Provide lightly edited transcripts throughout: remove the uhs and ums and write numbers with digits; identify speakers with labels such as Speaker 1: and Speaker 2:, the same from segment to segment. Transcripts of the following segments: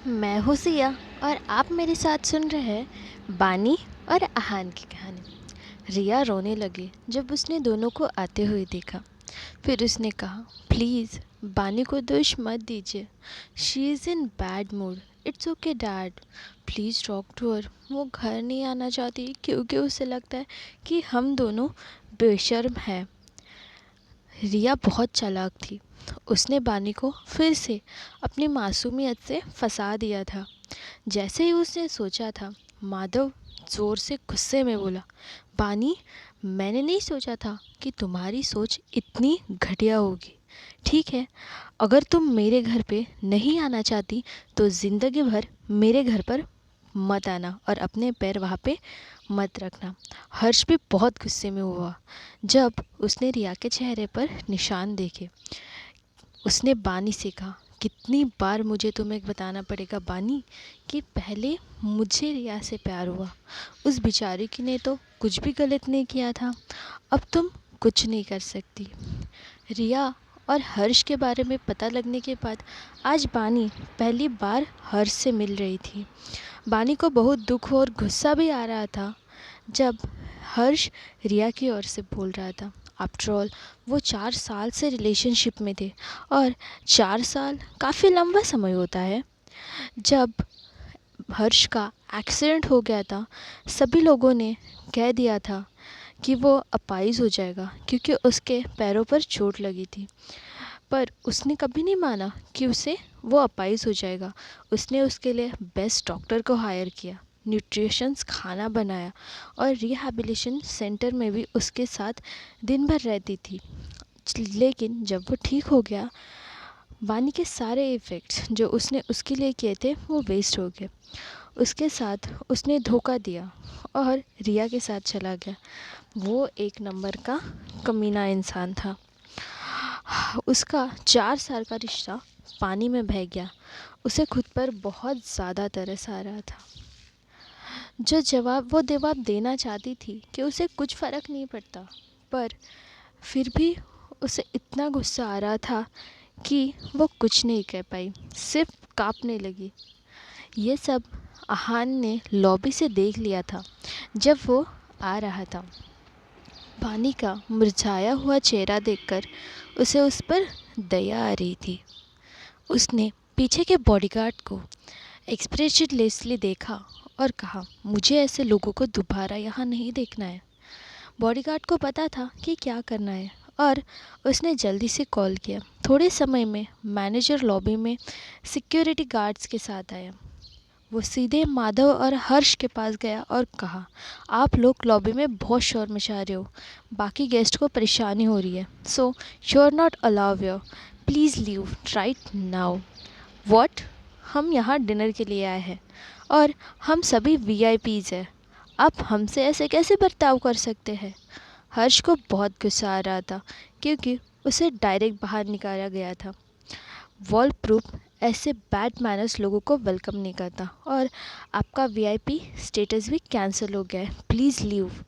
Speaker 1: मैं हूँ सिया और आप मेरे साथ सुन रहे हैं बानी और आहान की कहानी। रिया रोने लगी जब उसने दोनों को आते हुए देखा। फिर उसने कहा, प्लीज़ बानी को दोष मत दीजिए। She is in bad mood. It's okay dad, please talk to her. वो घर नहीं आना चाहती क्योंकि उसे लगता है कि हम दोनों बेशर्म हैं। रिया बहुत चालाक थी। उसने बानी को फिर से अपनी मासूमियत से फंसा दिया था। जैसे ही उसने सोचा था, माधव जोर से गुस्से में बोला, बानी, मैंने नहीं सोचा था कि तुम्हारी सोच इतनी घटिया होगी। ठीक है, अगर तुम मेरे घर पे नहीं आना चाहती तो ज़िंदगी भर मेरे घर पर मत आना और अपने पैर वहाँ पे मत रखना। हर्ष भी बहुत गुस्से में हुआ जब उसने रिया के चेहरे पर निशान देखे। उसने बानी से कहा, कितनी बार मुझे तुम्हें बताना पड़ेगा बानी कि पहले मुझे रिया से प्यार हुआ। उस बेचारी की ने तो कुछ भी गलत नहीं किया था। अब तुम कुछ नहीं कर सकती। रिया और हर्ष के बारे में पता लगने के बाद आज बानी पहली बार हर्ष से मिल रही थी। बानी को बहुत दुख और गुस्सा भी आ रहा था जब हर्ष रिया की ओर से बोल रहा था। आफ्टर ऑल वो 4 साल से रिलेशनशिप में थे और 4 साल काफ़ी लंबा समय होता है। जब हर्ष का एक्सीडेंट हो गया था, सभी लोगों ने कह दिया था कि वो अपाहिज हो जाएगा क्योंकि उसके पैरों पर चोट लगी थी। पर उसने कभी नहीं माना कि उसे वो अपाहिज हो जाएगा। उसने उसके लिए बेस्ट डॉक्टर को हायर किया, न्यूट्रिशंस खाना बनाया और रिहैबिलिटेशन सेंटर में भी उसके साथ दिन भर रहती थी। लेकिन जब वो ठीक हो गया, बानी के सारे इफ़ेक्ट्स जो उसने उसके लिए किए थे वो वेस्ट हो गए। उसके साथ उसने धोखा दिया और रिया के साथ चला गया। वो एक नंबर का कमीना इंसान था। उसका 4 साल का रिश्ता पानी में बह गया। उसे खुद पर बहुत ज़्यादा तरस आ रहा था। जो जवाब देना चाहती थी कि उसे कुछ फ़र्क नहीं पड़ता, पर फिर भी उसे इतना गुस्सा आ रहा था कि वो कुछ नहीं कह पाई, सिर्फ काँपने लगी। ये सब आहान ने लॉबी से देख लिया था जब वो आ रहा था। बानी का मुरझाया हुआ चेहरा देखकर उसे उस पर दया आ रही थी। उसने पीछे के बॉडीगार्ड को एक्सप्रेशनलेसली देखा और कहा, मुझे ऐसे लोगों को दोबारा यहाँ नहीं देखना है। बॉडीगार्ड को पता था कि क्या करना है और उसने जल्दी से कॉल किया। थोड़े समय में मैनेजर लॉबी में सिक्योरिटी गार्ड्स के साथ आया। वो सीधे माधव और हर्ष के पास गया और कहा, आप लोग लॉबी में बहुत शोर मचा रहे हो, बाकी गेस्ट को परेशानी हो रही है, so you are not allow here, please leave right now. What? हम यहाँ डिनर के लिए आए हैं और हम सभी वीआईपीज़ हैं। आप हमसे ऐसे कैसे बर्ताव कर सकते हैं? हर्ष को बहुत गुस्सा आ रहा था क्योंकि उसे डायरेक्ट बाहर निकाला गया था। वॉल प्रूफ ऐसे बैड मैनर्स लोगों को वेलकम नहीं करता और आपका वीआईपी स्टेटस भी कैंसिल हो गया है, प्लीज़ लीव,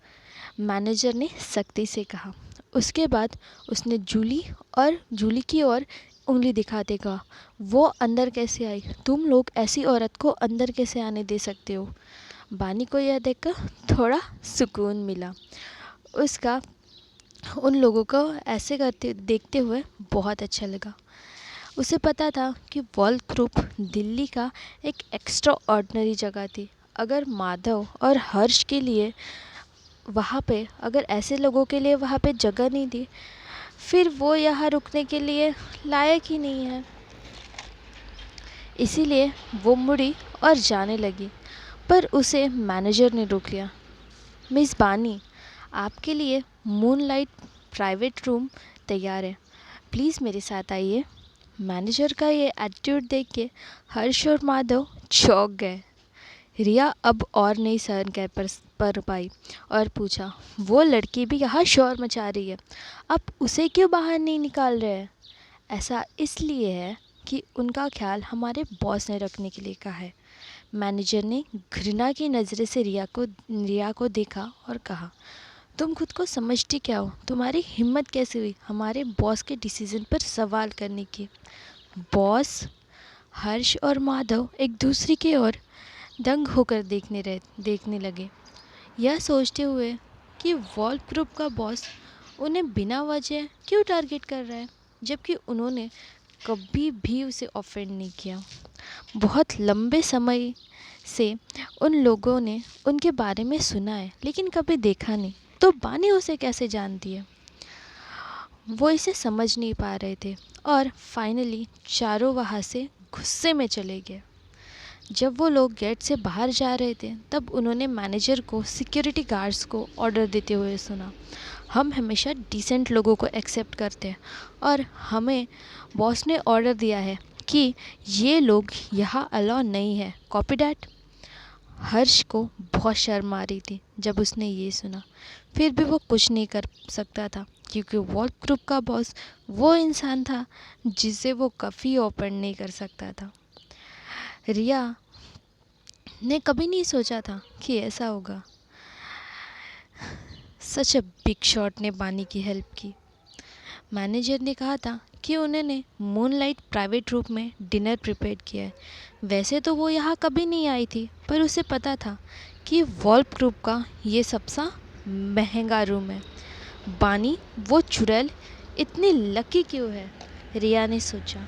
Speaker 1: मैनेजर ने सख्ती से कहा। उसके बाद उसने जूली की ओर उंगली दिखाते कहा, वो अंदर कैसे आई? तुम लोग ऐसी औरत को अंदर कैसे आने दे सकते हो? बानी को यह देखकर थोड़ा सुकून मिला। उसका उन लोगों को ऐसे करते देखते हुए बहुत अच्छा लगा। उसे पता था कि वॉल ग्रुप दिल्ली का एक एक्स्ट्रा ऑर्डिनरी जगह थी। अगर माधव और हर्ष के लिए वहाँ पे, अगर ऐसे लोगों के लिए वहाँ पे जगह नहीं थी, फिर वो यहाँ रुकने के लिए लायक ही नहीं है। इसीलिए वो मुड़ी और जाने लगी, पर उसे मैनेजर ने रोक लिया। मिस बानी, आपके लिए मूनलाइट प्राइवेट रूम तैयार है, प्लीज़ मेरे साथ आइए। मैनेजर का ये एटीट्यूड देख के हर्ष और माधव चौंक गए। रिया अब और नहीं सहन कर पाई और पूछा, वो लड़की भी यहाँ शोर मचा रही है, आप उसे क्यों बाहर नहीं निकाल रहे हैं? ऐसा इसलिए है कि उनका ख्याल हमारे बॉस ने रखने के लिए कहा है। मैनेजर ने घृणा की नज़र से रिया को देखा और कहा, तुम खुद को समझती क्या हो? तुम्हारी हिम्मत कैसे हुई हमारे बॉस के डिसीज़न पर सवाल करने की? बॉस? हर्ष और माधव एक दूसरे की ओर दंग होकर देखने लगे, यह सोचते हुए कि वॉल्फ ग्रुप का बॉस उन्हें बिना वजह क्यों टारगेट कर रहा है, जबकि उन्होंने कभी भी उसे ऑफेंड नहीं किया। बहुत लंबे समय से उन लोगों ने उनके बारे में सुना है लेकिन कभी देखा नहीं, तो बानी उसे कैसे जानती है? वो इसे समझ नहीं पा रहे थे और फाइनली चारों वहाँ से गुस्से में चले गए। जब वो लोग गेट से बाहर जा रहे थे तब उन्होंने मैनेजर को सिक्योरिटी गार्ड्स को ऑर्डर देते हुए सुना, हम हमेशा डिसेंट लोगों को एक्सेप्ट करते हैं और हमें बॉस ने ऑर्डर दिया है कि ये लोग यहाँ अलाउ नहीं है, कॉपी डैट। हर्ष को बहुत शर्म आ रही थी जब उसने ये सुना, फिर भी वो कुछ नहीं कर सकता था क्योंकि वॉल्फ ग्रुप का बॉस वो इंसान था जिसे वो कभी ओपन नहीं कर सकता था। रिया ने कभी नहीं सोचा था कि ऐसा होगा। सच अ बिग शॉट ने बानी की हेल्प की। मैनेजर ने कहा था कि उन्होंने मूनलाइट प्राइवेट रूम में डिनर प्रिपेयर किया है। वैसे तो वो यहाँ कभी नहीं आई थी, पर उसे पता था कि वॉल्फ ग्रुप का ये सबसे महंगा रूम है। बानी वो चुड़ैल इतनी लकी क्यों है? रिया ने सोचा।